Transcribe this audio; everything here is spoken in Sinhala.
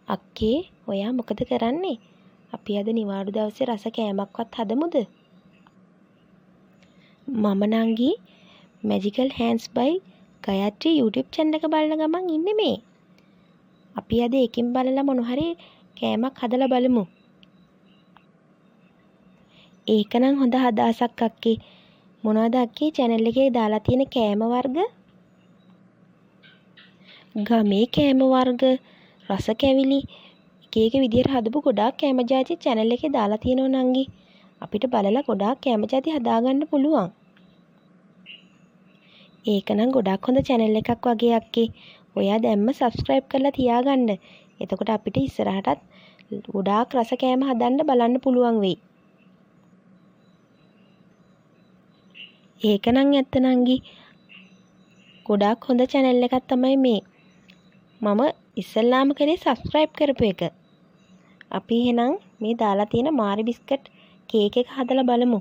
අක්කේ ඔයා මොකද කරන්නේ? අපි අද නිවාඩු දවසේ රස කෑමක්වත් හදමුද? මම නංගි Magical Hands by Gayatri YouTube channel එක බලන ගමන් ඉන්නේ මේ. අපි අද එකකින් බලලා මොන හරි කෑමක් හදලා බලමු. ඒකනම් හොඳ අදහසක් අක්කේ. මොනවද අක්කේ channel එකේ දාලා තියෙන කෑම වර්ග? ගමේ කෑම වර්ග, රස කැවිලි, එක එක විදියට හදපු ගොඩාක් කෑම ජාති channel එකේ දාලා තියෙනවා නංගි. අපිට බලලා ගොඩාක් කෑම ජාති හදාගන්න පුළුවන්. ඒකනම් ගොඩාක් හොඳ channel එකක් වගේ අක්කේ. ඔයා දැම්ම subscribe කරලා තියාගන්න. එතකොට අපිට ඉස්සරහටත් ගොඩාක් රස කෑම හදන්න බලන්න පුළුවන් වෙයි. ඒකනම් ඇත්ත නංගි. ගොඩාක් හොඳ channel එකක් තමයි මේ. මම ඉස්සල්ලාම කරේ subscribe කරපු එක. අපි එහෙනම් මේ දාලා තියෙන මාරි බිස්කට් කේක් එක හදලා බලමු.